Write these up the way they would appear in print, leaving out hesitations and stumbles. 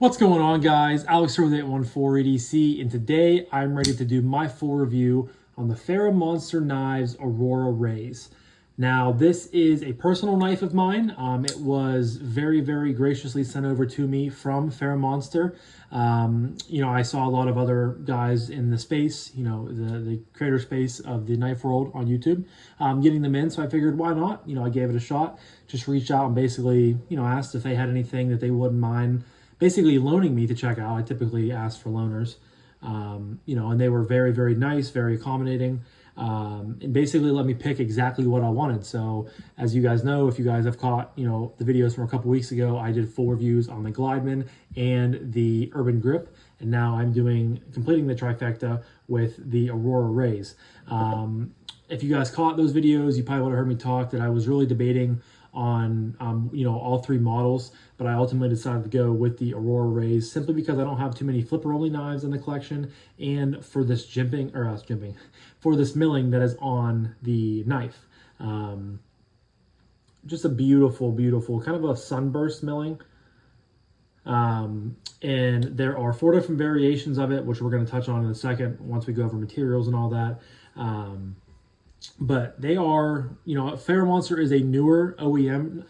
What's going on, guys? Alex here with 814 EDC, and today I'm ready to do my full review on the Ferramonster Knives Aurora Rays. Now, this is a personal knife of mine. It was very, very graciously sent over to me from Ferramonster. I saw a lot of other guys in the space, the creator space of the knife world on YouTube, getting them in. So I figured, why not? I gave it a shot. Just reached out and basically, asked if they had anything that they wouldn't mind basically loaning me to check out. I typically ask for loaners, and they were very, very nice, very accommodating, and basically let me pick exactly what I wanted. So as you guys know, if you guys have caught, the videos from a couple weeks ago, I did full reviews on the Glideman and the Urban Grip, and now I'm completing the trifecta with the Aurora Rays. If you guys caught those videos, you probably would have heard me talk that I was really debating on all three models, but I ultimately decided to go with the Aurora Rays simply because I don't have too many flipper only knives in the collection, and for this for this milling that is on the knife. Just a beautiful, beautiful kind of a sunburst milling. And there are 4 different variations of it, which we're going to touch on in a second once we go over materials and all that. But they are, Ferramonster is a newer OEM,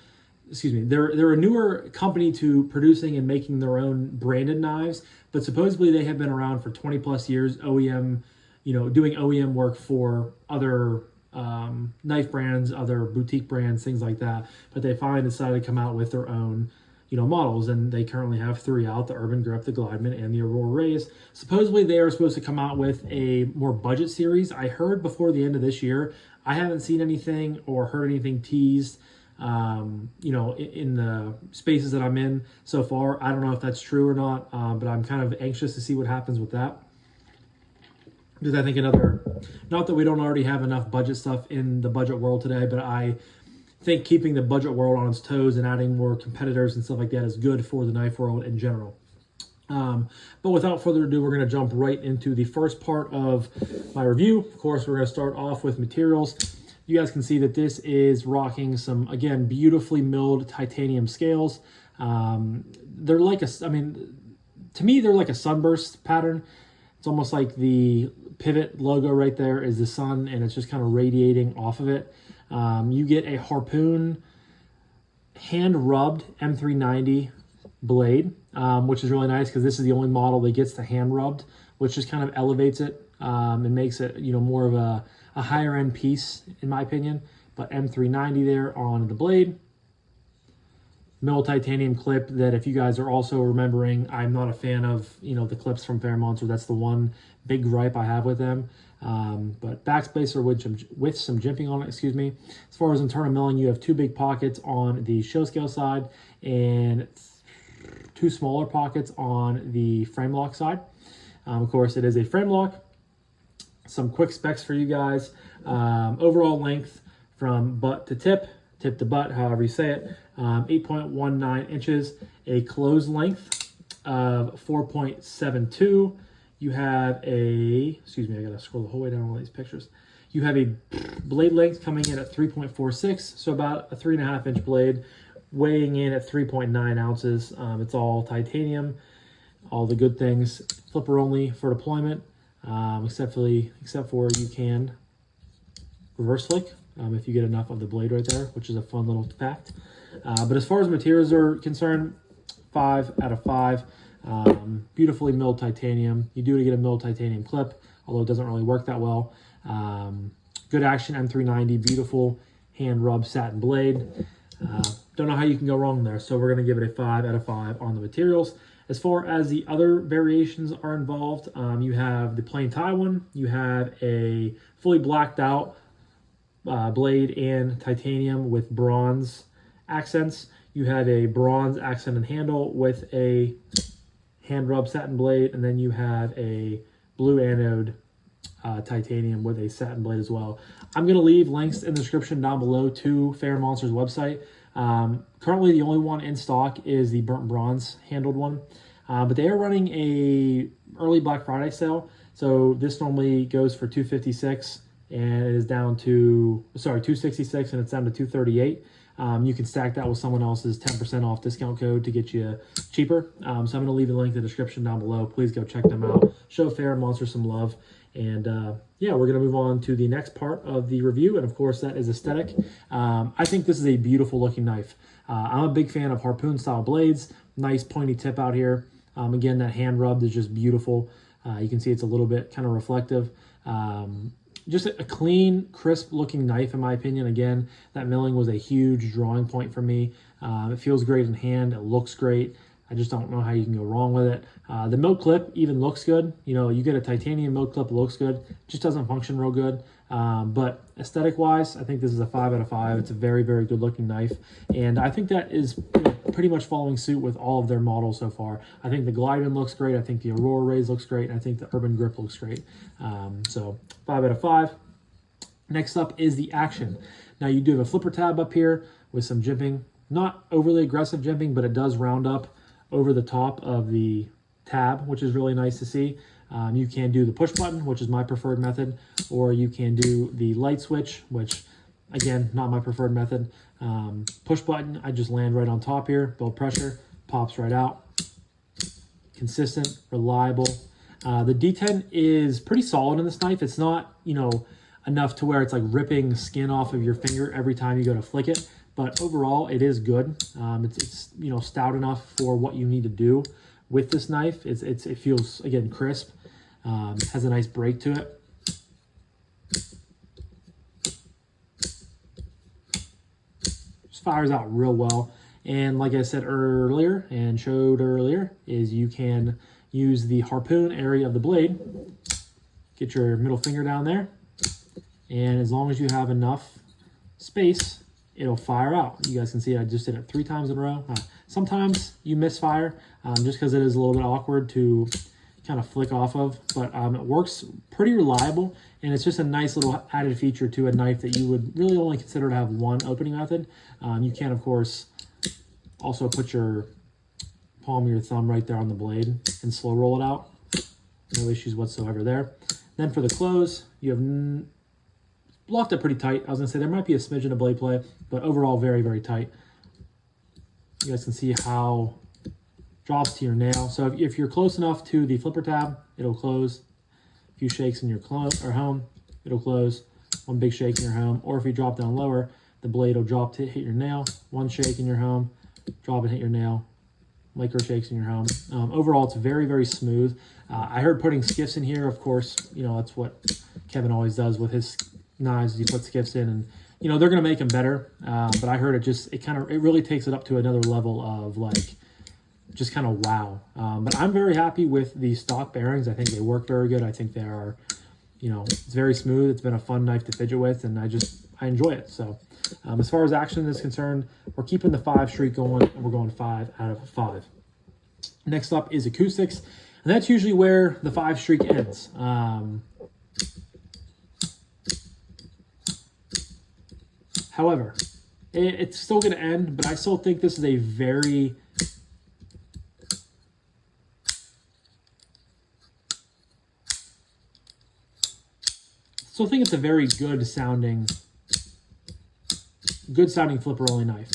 they're a newer company to producing and making their own branded knives, but supposedly they have been around for 20 plus years, OEM, doing OEM work for other knife brands, other boutique brands, things like that. But they finally decided to come out with their own models, and they currently have 3 out: the Urban Grip, the Glideman, and the Aurora Rays. Supposedly they are supposed to come out with a more budget series. I heard before the end of this year. I haven't seen anything or heard anything teased, in the spaces that I'm in so far. I don't know if that's true or not, but I'm kind of anxious to see what happens with that. Because I think not that we don't already have enough budget stuff in the budget world today, but I think keeping the budget world on its toes and adding more competitors and stuff like that is good for the knife world in general. But without further ado, we're going to jump right into the first part of my review. Of course, we're going to start off with materials. You guys can see that this is rocking some, again, beautifully milled titanium scales. They're like to me, they're like a sunburst pattern. It's almost like the pivot logo right there is the sun, and it's just kind of radiating off of it. You get a Harpoon hand-rubbed M390 blade, which is really nice because this is the only model that gets the hand-rubbed, which just kind of elevates it and makes it, more of a higher-end piece, in my opinion. But M390 there on the blade. Mill titanium clip that, if you guys are also remembering, I'm not a fan of, the clips from Ferramonster. That's the one big gripe I have with them. But backspacer with some jimping on it, As far as internal milling, you have 2 big pockets on the show scale side and 2 smaller pockets on the frame lock side. Of course, it is a frame lock. Some quick specs for you guys. Overall length from butt to tip to butt, however you say it, 8.19 inches, a closed length of 4.72. You have I gotta scroll the whole way down all these pictures. You have a blade length coming in at 3.46, so about a 3.5 inch blade, weighing in at 3.9 ounces. It's all titanium, all the good things, flipper only for deployment, except for you can reverse flick if you get enough of the blade right there, which is a fun little fact. But as far as materials are concerned, 5 out of 5. Beautifully milled titanium. You do get a milled titanium clip, although it doesn't really work that well. Good action M390, beautiful hand rub satin blade. Don't know how you can go wrong there, so we're going to give it a 5 out of 5 on the materials. As far as the other variations are involved, you have the plain tie one, you have a fully blacked out blade and titanium with bronze accents. You have a bronze accented handle with a hand rub satin blade, and then you have a blue anode titanium with a satin blade as well. I'm going to leave links in the description down below to Ferramonster's website. Currently the only one in stock is the burnt bronze handled one, but they are running a early Black Friday sale. So this normally goes for $256. and it is down to, sorry, 266, and it's down to 238. You can stack that with someone else's 10% off discount code to get you cheaper. So I'm going to leave a link in the description down below. Please go check them out. Show Ferramonster some love. And yeah, we're going to move on to the next part of the review. And of course, that is aesthetic. I think this is a beautiful looking knife. I'm a big fan of harpoon style blades. Nice pointy tip out here. Again, that hand rubbed is just beautiful. You can see it's a little bit kind of reflective. Just a clean, crisp looking knife, in my opinion. Again, that milling was a huge drawing point for me. It feels great in hand. It looks great. I just don't know how you can go wrong with it. The milk clip even looks good. You know, you get a titanium milk clip, it looks good. Just doesn't function real good. But aesthetic wise, I think this is a 5 out of 5. It's a very, very good looking knife. And I think that is pretty much following suit with all of their models so far. I think the Glidden looks great. I think the Aurora Rays looks great. And I think the Urban Grip looks great. So 5 out of 5. Next up is the Action. Now you do have a flipper tab up here with some jimping. Not overly aggressive jimping, but it does round up over the top of the tab, which is really nice to see. You can do the push button, which is my preferred method, or you can do the light switch, which again, not my preferred method. Push button, I just land right on top here, build pressure, pops right out. Consistent, reliable. The D10 is pretty solid in this knife. It's not, you know, enough to where it's like ripping skin off of your finger every time you go to flick it. But overall, it is good. It's you know, stout enough for what you need to do with this knife. It feels, again, crisp. Has a nice break to it. Just fires out real well. And like I said earlier and showed earlier, is you can use the harpoon area of the blade. Get your middle finger down there. And as long as you have enough space, it'll fire out. You guys can see I just did it 3 times in a row. Sometimes you misfire just because it is a little bit awkward to kind of flick off of, but it works pretty reliable, and it's just a nice little added feature to a knife that you would really only consider to have one opening method. You can, of course, also put your palm of your thumb right there on the blade and slow roll it out. No issues whatsoever there. Then for the close, you have blocked it pretty tight. I was gonna say there might be a smidgen of blade play, but overall very, very tight. You guys can see how it drops to your nail. So if you're close enough to the flipper tab, it'll close. A few shakes and you're home, it'll close. One big shake and you're home. Or if you drop down lower, the blade will drop to hit your nail. One shake and you're home. Drop and hit your nail. Micro shakes and you're home. Overall, it's very, very smooth. I heard putting skiffs in here. Of course, you know, that's what Kevin always does with his knives. He puts skiffs in, and you know they're going to make them better. But I heard it really takes it up to another level of like just kind of wow. But I'm very happy with the stock bearings. I think they work very good. I think they are, you know, it's very smooth. It's been a fun knife to fidget with, and I enjoy it. So as far as Action is concerned, we're keeping the 5 streak going, and we're going 5 out of 5. Next up is Acoustics, and that's usually where the 5 streak ends. However, it's still going to end, but I still think this is a very it's a very good sounding flipper only knife.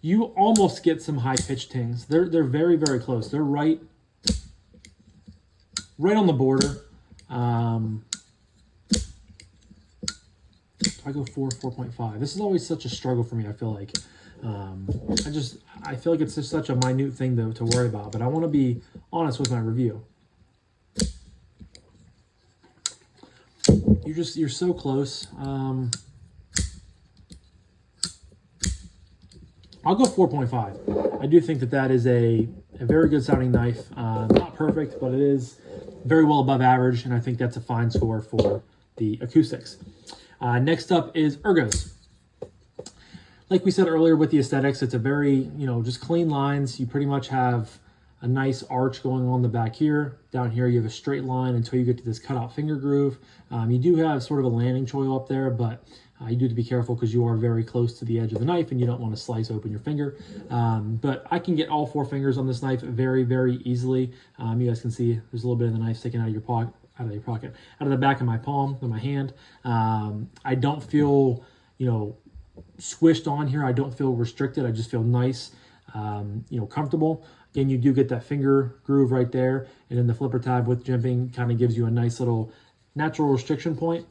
You almost get some high pitched tings. They're very, very close. They're right on the border. I go 4.5. This is always such a struggle for me. I feel like I feel like it's just such a minute thing to worry about. But I want to be honest with my review. You're so close. I'll go 4.5. I do think that is a very good sounding knife. Not perfect, but it is very well above average, and I think that's a fine score for the Acoustics. Next up is Ergos. Like we said earlier with the aesthetics, it's a very, you know, just clean lines. You pretty much have a nice arch going on the back here. Down here, you have a straight line until you get to this cutout finger groove. You do have sort of a landing choil up there, but you do have to be careful because you are very close to the edge of the knife and you don't want to slice open your finger. But I can get all 4 fingers on this knife very, very easily. You guys can see there's a little bit of the knife sticking out out of your pocket, out of the back of my palm of my hand. I don't feel, squished on here. I don't feel restricted. I just feel nice, comfortable. Again, you do get that finger groove right there, and then the flipper tab with jimping kind of gives you a nice little natural restriction point.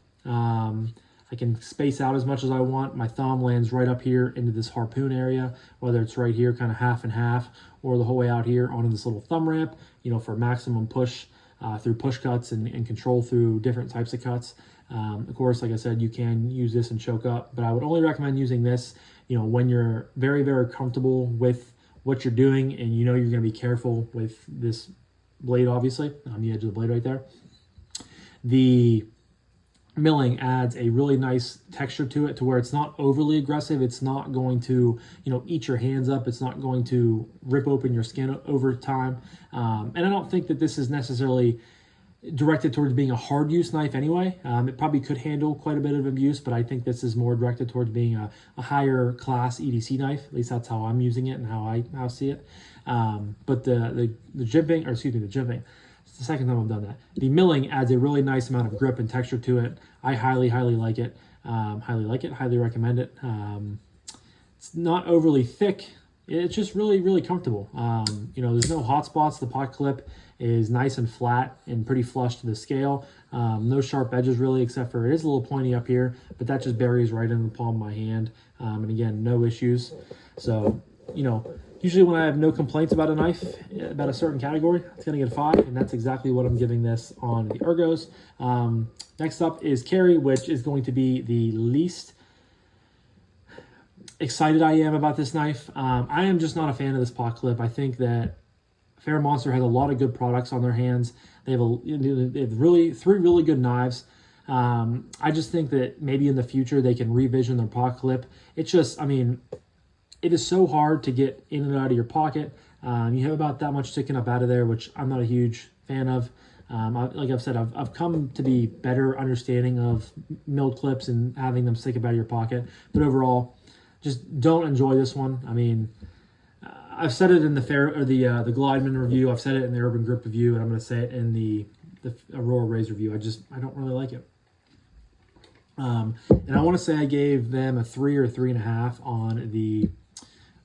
I can space out as much as I want. My thumb lands right up here into this harpoon area, whether it's right here, kind of half and half, or the whole way out here onto this little thumb ramp, for maximum push through push cuts and control through different types of cuts. Of course, like I said, you can use this and choke up, but I would only recommend using this, when you're very, very comfortable with what you're doing and you're going to be careful with this blade, obviously, on the edge of the blade right there. The milling adds a really nice texture to it, to where it's not overly aggressive. It's not going to, eat your hands up. It's not going to rip open your skin over time. And I don't think that this is necessarily directed towards being a hard use knife anyway. It probably could handle quite a bit of abuse, but I think this is more directed towards being a higher class EDC knife. At least that's how I'm using it and how I see it. But the jimping, or excuse me, the jimping, it's the second time I've done that. The milling adds a really nice amount of grip and texture to it. I highly, highly like it. Highly recommend it. It's not overly thick. It's just really, really comfortable. There's no hot spots. The pot clip is nice and flat and pretty flush to the scale. No sharp edges really, except for it is a little pointy up here, but that just buries right in the palm of my hand. And again, no issues. So, usually when I have no complaints about a knife, about a certain category, it's going to get a 5, and that's exactly what I'm giving this on the ergos. Next up is carry, which is going to be the least excited I am about this knife. I am just not a fan of this pot clip. I think that Ferramonster has a lot of good products on their hands. They have three really good knives. I just think that maybe in the future they can revision their pot clip. It's just, it is so hard to get in and out of your pocket. You have about that much sticking up out of there, which I'm not a huge fan of. Like I've said, I've come to be better understanding of milled clips and having them stick up out of your pocket. But overall, just don't enjoy this one. I've said it in the the Glideman review. I've said it in the Urban Grip review, and I'm going to say it in the Aurora Rays review. I don't really like it. And I want to say I gave them a 3 or 3.5 on the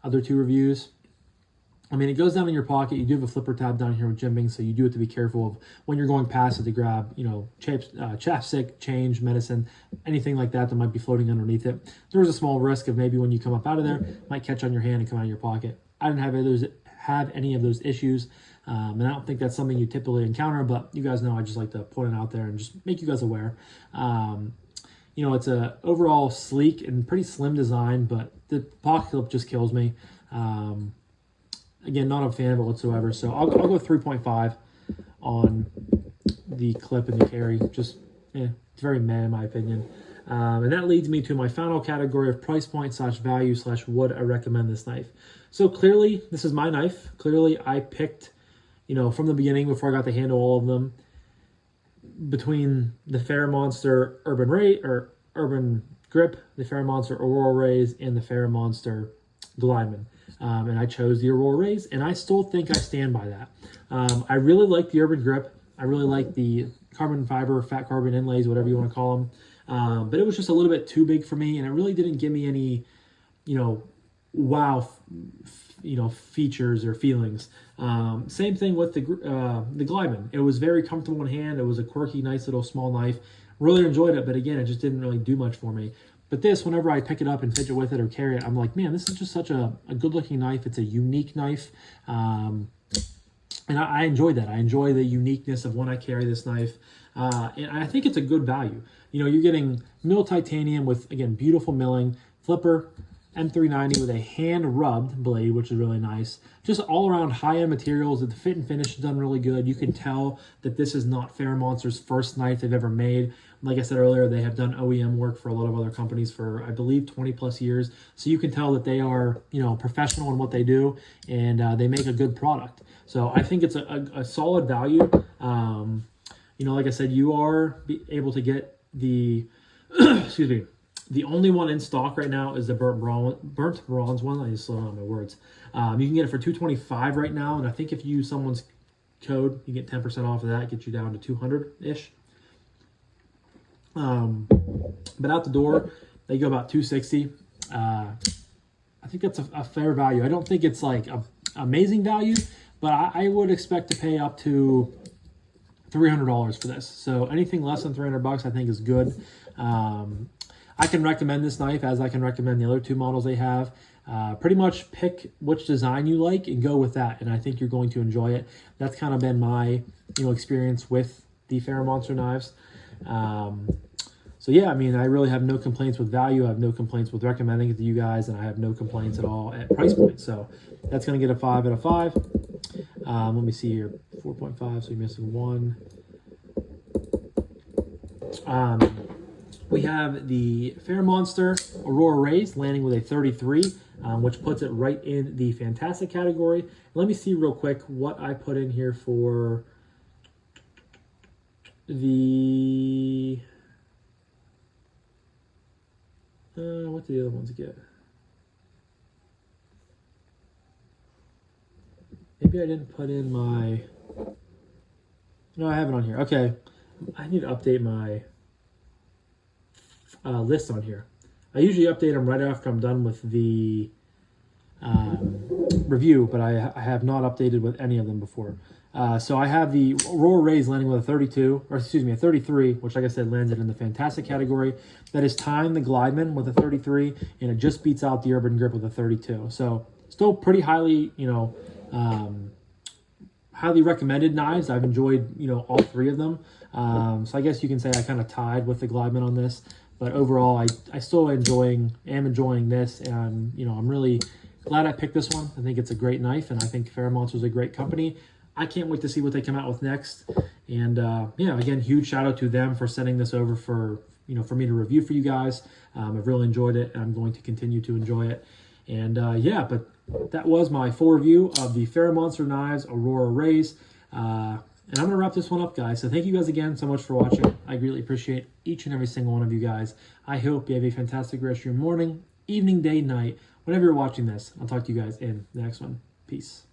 other 2 reviews. It goes down in your pocket. You do have a flipper tab down here with jimping, so you do have to be careful of when you're going past it to grab, chapstick, change, medicine, anything like that might be floating underneath it. There's a small risk of maybe when you come up out of there, it might catch on your hand and come out of your pocket. I didn't have any of those issues, and I don't think that's something you typically encounter, but you guys know I just like to point it out there and just make you guys aware. It's a overall sleek and pretty slim design, but the pocket clip just kills me. Again, not a fan of it whatsoever. So I'll go 3.5 on the clip and the carry. Just, it's very meh in my opinion. And that leads me to my final category of price point / value / would I recommend this knife. So clearly, this is my knife. Clearly, I picked, from the beginning before I got to handle all of them, between the Ferramonster Urban Grip, the Ferramonster Aurora Rays, and the Ferramonster Glideman. And I chose the Aurora Rays, and I still think I stand by that. I really like the Urban Grip. I really like the carbon fiber, fat carbon inlays, whatever you want to call them. But it was just a little bit too big for me, and it really didn't give me any, wow, features or feelings. Same thing with the Glideman. It was very comfortable in hand. It was a quirky, nice little small knife. Really enjoyed it, but again, it just didn't really do much for me. But this, whenever I pick it up and fidget with it or carry it, I'm like, man, this is just such a good-looking knife. It's a unique knife. And I enjoy that. I enjoy the uniqueness of when I carry this knife. And I think it's a good value. You're getting milled titanium with, again, beautiful milling, flipper, M390 with a hand-rubbed blade, which is really nice. Just all-around high-end materials. The fit and finish is done really good. You can tell that this is not Ferramonster's first knife they've ever made. Like I said earlier, they have done OEM work for a lot of other companies for, I believe, 20-plus years. So you can tell that they are, professional in what they do, and they make a good product. So I think it's a solid value. Like I said, you are able to get the, excuse me, the only one in stock right now is the burnt bronze one. I just slow down my words. You can get it for $225 right now, and I think if you use someone's code. You get 10% off of that, get you down to 200-ish. But out the door, they go about 260. I think that's a fair value. I don't think it's like a amazing value, but I would expect to pay up to $300 for this. So anything less than $300 I think is good. I can recommend this knife as I can recommend the other two models they have. Pretty much pick which design you like and go with that, and I think you're going to enjoy it. That's kind of been my experience with the Ferramonster knives. So yeah, I mean, I really have no complaints with value. I have no complaints with recommending it to you guys, and I have no complaints at all at price point. So that's going to get a 5 out of 5. Let me see here, 4.5, so you're missing 1. We have the Ferramonster Aurora Rays landing with a 33, which puts it right in the fantastic category. Let me see real quick what I put in here for the... what do the other ones get? Maybe I didn't put in my... No, I have it on here. Okay. I need to update my list on here. I usually update them right after I'm done with the review, but I have not updated with any of them before. So I have the Aurora Rays landing with a 32, or excuse me, a 33, which like I said, landed in the fantastic category. That is tying the Glideman with a 33, and it just beats out the Urban Grip with a 32. So still pretty highly, highly recommended knives. I've enjoyed, all three of them. So I guess you can say I kind of tied with the Glideman on this, but overall, I still am enjoying this, and I'm really glad I picked this one. I think it's a great knife, and I think Ferramonster is a great company. I can't wait to see what they come out with next. And yeah, again, huge shout out to them for sending this over for me to review for you guys. I've really enjoyed it, and I'm going to continue to enjoy it. And yeah, but that was my full review of the Ferramonster Knives Aurora Rays. And I'm going to wrap this one up, guys. So thank you guys again so much for watching. I greatly appreciate each and every single one of you guys. I hope you have a fantastic rest of your morning, evening, day, night, whenever you're watching this. I'll talk to you guys in the next one. Peace.